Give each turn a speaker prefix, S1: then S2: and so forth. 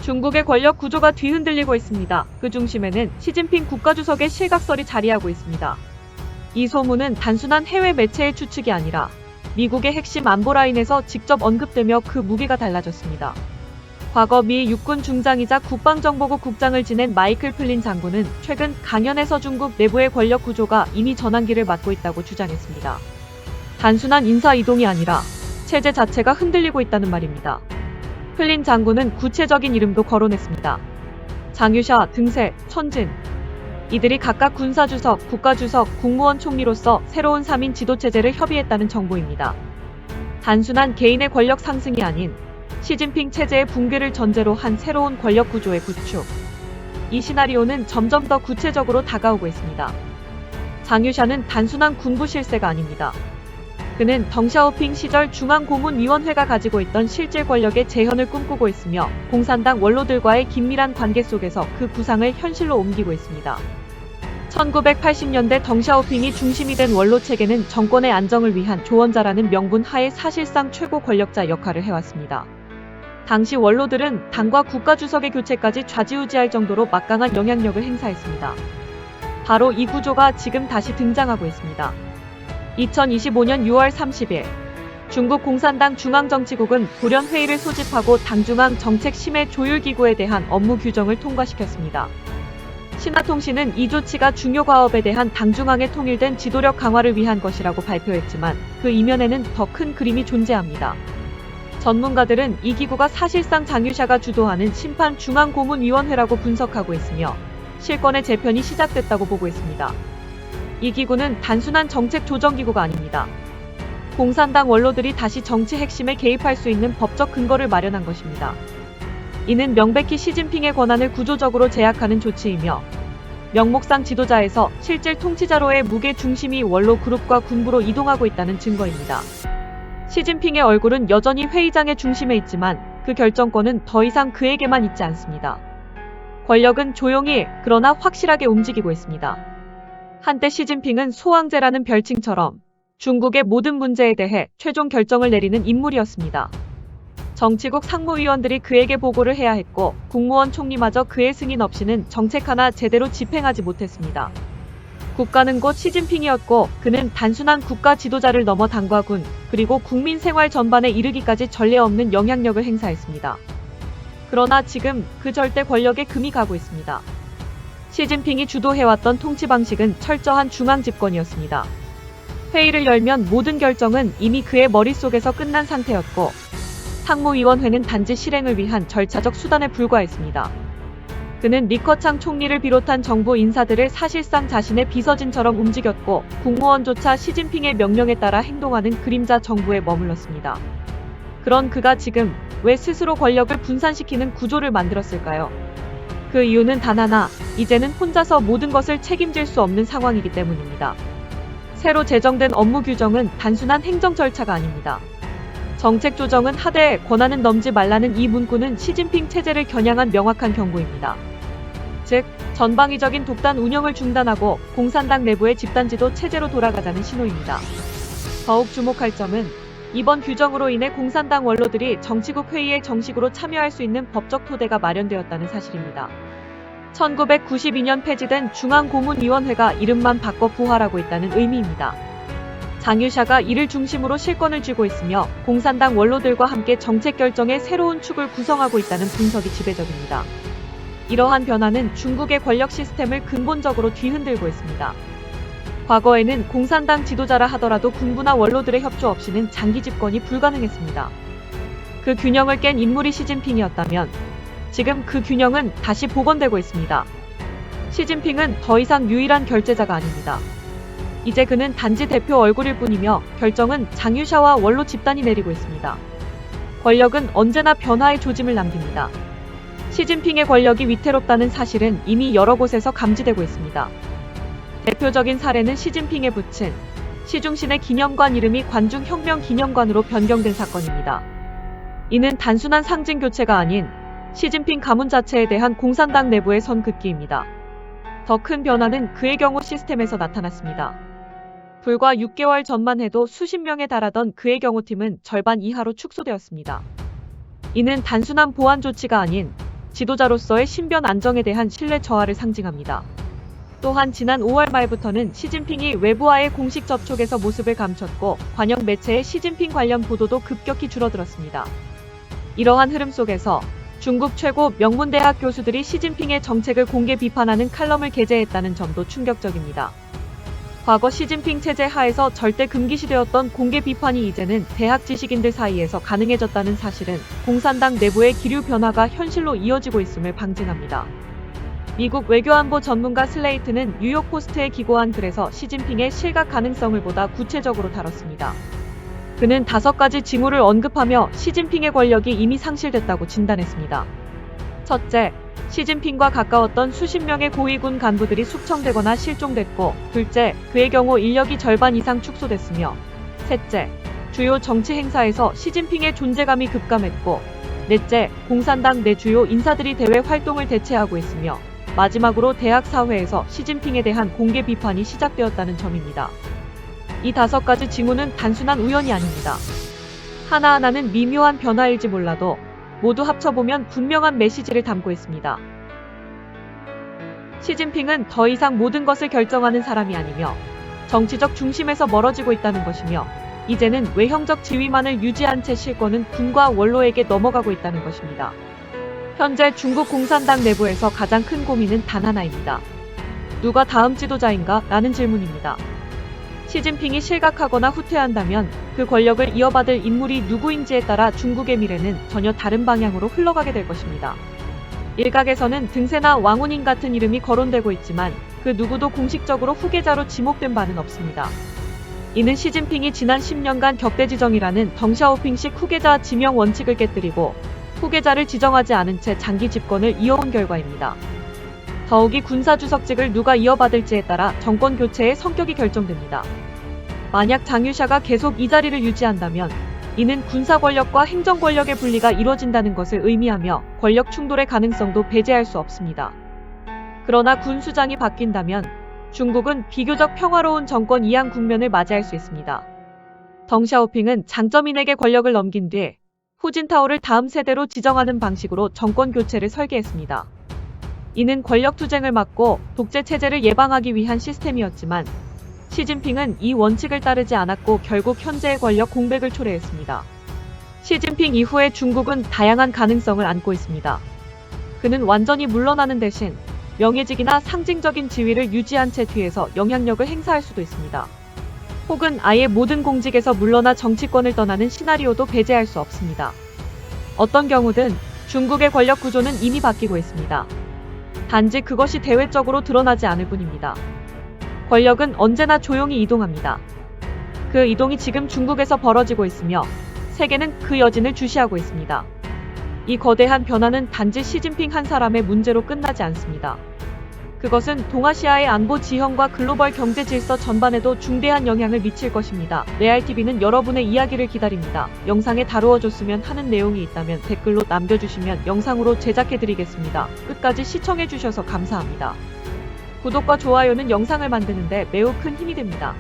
S1: 중국의 권력 구조가 뒤흔들리고 있습니다. 그 중심에는 시진핑 국가주석의 실각설이 자리하고 있습니다. 이 소문은 단순한 해외 매체의 추측이 아니라 미국의 핵심 안보 라인에서 직접 언급되며 그 무게가 달라졌습니다. 과거 미 육군 중장이자 국방정보국 국장을 지낸 마이클 플린 장군은 최근 강연에서 중국 내부의 권력 구조가 이미 전환기를 맞고 있다고 주장했습니다. 단순한 인사 이동이 아니라 체제 자체가 흔들리고 있다는 말입니다. 플린 장군은 구체적인 이름도 거론했습니다. 장유샤, 등세, 천진. 이들이 각각 군사주석, 국가주석, 국무원 총리로서 새로운 3인 지도체제를 협의했다는 정보입니다. 단순한 개인의 권력 상승이 아닌 시진핑 체제의 붕괴를 전제로 한 새로운 권력 구조의 구축. 이 시나리오는 점점 더 구체적으로 다가오고 있습니다. 장유샤는 단순한 군부 실세가 아닙니다. 그는 덩샤오핑 시절 중앙고문위원회가 가지고 있던 실질 권력의 재현을 꿈꾸고 있으며 공산당 원로들과의 긴밀한 관계 속에서 그 구상을 현실로 옮기고 있습니다. 1980년대 덩샤오핑이 중심이 된 원로체계는 정권의 안정을 위한 조언자라는 명분 하에 사실상 최고 권력자 역할을 해왔습니다. 당시 원로들은 당과 국가주석의 교체까지 좌지우지할 정도로 막강한 영향력을 행사했습니다. 바로 이 구조가 지금 다시 등장하고 있습니다. 2025년 6월 30일 중국 공산당 중앙정치국은 불연회의를 소집하고 당중앙 정책심의조율기구에 대한 업무 규정을 통과시켰습니다. 신화통신은 이 조치가 중요 과업에 대한 당중앙의 통일된 지도력 강화를 위한 것이라고 발표했지만 그 이면에는 더 큰 그림이 존재합니다. 전문가들은 이 기구가 사실상 장유샤가 주도하는 심판중앙고문위원회라고 분석하고 있으며 실권의 재편이 시작됐다고 보고 있습니다. 이 기구는 단순한 정책 조정기구가 아닙니다. 공산당 원로들이 다시 정치 핵심에 개입할 수 있는 법적 근거를 마련한 것입니다. 이는 명백히 시진핑의 권한을 구조적으로 제약하는 조치이며 명목상 지도자에서 실질 통치자로의 무게 중심이 원로 그룹과 군부로 이동하고 있다는 증거입니다. 시진핑의 얼굴은 여전히 회의장의 중심에 있지만 그 결정권은 더 이상 그에게만 있지 않습니다. 권력은 조용히 그러나 확실하게 움직이고 있습니다. 한때 시진핑은 소왕제라는 별칭처럼 중국의 모든 문제에 대해 최종 결정을 내리는 인물이었습니다. 정치국 상무위원들이 그에게 보고를 해야 했고 국무원 총리마저 그의 승인 없이는 정책 하나 제대로 집행하지 못했습니다. 국가는 곧 시진핑이었고 그는 단순한 국가 지도자를 넘어 당과 군, 그리고 국민 생활 전반에 이르기까지 전례 없는 영향력을 행사했습니다. 그러나 지금 그 절대 권력에 금이 가고 있습니다. 시진핑이 주도해왔던 통치 방식은 철저한 중앙 집권이었습니다. 회의를 열면 모든 결정은 이미 그의 머릿속에서 끝난 상태였고 상무위원회는 단지 실행을 위한 절차적 수단에 불과했습니다. 그는 리커창 총리를 비롯한 정부 인사들을 사실상 자신의 비서진처럼 움직였고 국무원조차 시진핑의 명령에 따라 행동하는 그림자 정부에 머물렀습니다. 그런 그가 지금 왜 스스로 권력을 분산시키는 구조를 만들었을까요? 그 이유는 단 하나, 이제는 혼자서 모든 것을 책임질 수 없는 상황이기 때문입니다. 새로 제정된 업무 규정은 단순한 행정 절차가 아닙니다. 정책 조정은 하되 권한은 넘지 말라는 이 문구는 시진핑 체제를 겨냥한 명확한 경고입니다. 즉, 전방위적인 독단 운영을 중단하고 공산당 내부의 집단지도 체제로 돌아가자는 신호입니다. 더욱 주목할 점은 이번 규정으로 인해 공산당 원로들이 정치국 회의에 정식으로 참여할 수 있는 법적 토대가 마련되었다는 사실입니다. 1992년 폐지된 중앙고문위원회가 이름만 바꿔 부활하고 있다는 의미입니다. 장유샤가 이를 중심으로 실권을 쥐고 있으며 공산당 원로들과 함께 정책 결정의 새로운 축을 구성하고 있다는 분석이 지배적입니다. 이러한 변화는 중국의 권력 시스템을 근본적으로 뒤흔들고 있습니다. 과거에는 공산당 지도자라 하더라도 군부나 원로들의 협조 없이는 장기 집권이 불가능했습니다. 그 균형을 깬 인물이 시진핑이었다면 지금 그 균형은 다시 복원되고 있습니다. 시진핑은 더 이상 유일한 결재자가 아닙니다. 이제 그는 단지 대표 얼굴일 뿐이며 결정은 장유샤와 원로 집단이 내리고 있습니다. 권력은 언제나 변화의 조짐을 남깁니다. 시진핑의 권력이 위태롭다는 사실은 이미 여러 곳에서 감지되고 있습니다. 대표적인 사례는 시진핑의 부친, 시중신의 기념관 이름이 관중혁명기념관으로 변경된 사건입니다. 이는 단순한 상징 교체가 아닌 시진핑 가문 자체에 대한 공산당 내부의 선긋기입니다. 더 큰 변화는 그의 경우 시스템에서 나타났습니다. 불과 6개월 전만 해도 수십 명에 달하던 그의 경호팀은 절반 이하로 축소되었습니다. 이는 단순한 보안 조치가 아닌 지도자로서의 신변 안정에 대한 신뢰 저하를 상징합니다. 또한 지난 5월 말부터는 시진핑이 외부와의 공식 접촉에서 모습을 감췄고 관영 매체의 시진핑 관련 보도도 급격히 줄어들었습니다. 이러한 흐름 속에서 중국 최고 명문대학 교수들이 시진핑의 정책을 공개 비판하는 칼럼을 게재했다는 점도 충격적입니다. 과거 시진핑 체제 하에서 절대 금기시되었던 공개 비판이 이제는 대학 지식인들 사이에서 가능해졌다는 사실은 공산당 내부의 기류 변화가 현실로 이어지고 있음을 방증합니다. 미국 외교안보 전문가 슬레이트는 뉴욕 포스트에 기고한 글에서 시진핑의 실각 가능성을 보다 구체적으로 다뤘습니다. 그는 5가지 징후를 언급하며 시진핑의 권력이 이미 상실됐다고 진단했습니다. 첫째, 시진핑과 가까웠던 수십 명의 고위군 간부들이 숙청되거나 실종됐고, 둘째, 그의 경우 인력이 절반 이상 축소됐으며, 셋째, 주요 정치 행사에서 시진핑의 존재감이 급감했고, 넷째, 공산당 내 주요 인사들이 대외 활동을 대체하고 있으며, 마지막으로 대학 사회에서 시진핑에 대한 공개 비판이 시작되었다는 점입니다. 이 5가지 징후는 단순한 우연이 아닙니다. 하나하나는 미묘한 변화일지 몰라도 모두 합쳐보면 분명한 메시지를 담고 있습니다. 시진핑은 더 이상 모든 것을 결정하는 사람이 아니며 정치적 중심에서 멀어지고 있다는 것이며 이제는 외형적 지위만을 유지한 채 실권은 군과 원로에게 넘어가고 있다는 것입니다. 현재 중국 공산당 내부에서 가장 큰 고민은 단 하나입니다. 누가 다음 지도자인가? 라는 질문입니다. 시진핑이 실각하거나 후퇴한다면 그 권력을 이어받을 인물이 누구인지에 따라 중국의 미래는 전혀 다른 방향으로 흘러가게 될 것입니다. 일각에서는 등세나 왕훈인 같은 이름이 거론되고 있지만 그 누구도 공식적으로 후계자로 지목된 바는 없습니다. 이는 시진핑이 지난 10년간 격대지정이라는 덩샤오핑식 후계자 지명 원칙을 깨뜨리고 후계자를 지정하지 않은 채 장기 집권을 이어온 결과입니다. 더욱이 군사주석직을 누가 이어받을지에 따라 정권 교체의 성격이 결정됩니다. 만약 장유샤가 계속 이 자리를 유지한다면 이는 군사 권력과 행정 권력의 분리가 이뤄진다는 것을 의미하며 권력 충돌의 가능성도 배제할 수 없습니다. 그러나 군 수장이 바뀐다면 중국은 비교적 평화로운 정권 이양 국면을 맞이할 수 있습니다. 덩샤오핑은 장점인에게 권력을 넘긴 뒤 후진타오를 다음 세대로 지정하는 방식으로 정권 교체를 설계했습니다. 이는 권력 투쟁을 막고 독재 체제를 예방하기 위한 시스템이었지만 시진핑은 이 원칙을 따르지 않았고 결국 현재의 권력 공백을 초래했습니다. 시진핑 이후에 중국은 다양한 가능성을 안고 있습니다. 그는 완전히 물러나는 대신 명예직이나 상징적인 지위를 유지한 채 뒤에서 영향력을 행사할 수도 있습니다. 혹은 아예 모든 공직에서 물러나 정치권을 떠나는 시나리오도 배제할 수 없습니다. 어떤 경우든 중국의 권력 구조는 이미 바뀌고 있습니다. 단지 그것이 대외적으로 드러나지 않을 뿐입니다. 권력은 언제나 조용히 이동합니다. 그 이동이 지금 중국에서 벌어지고 있으며 세계는 그 여진을 주시하고 있습니다. 이 거대한 변화는 단지 시진핑 한 사람의 문제로 끝나지 않습니다. 그것은 동아시아의 안보 지형과 글로벌 경제 질서 전반에도 중대한 영향을 미칠 것입니다. 레알TV는 여러분의 이야기를 기다립니다. 영상에 다루어줬으면 하는 내용이 있다면 댓글로 남겨주시면 영상으로 제작해드리겠습니다. 끝까지 시청해주셔서 감사합니다. 구독과 좋아요는 영상을 만드는데 매우 큰 힘이 됩니다.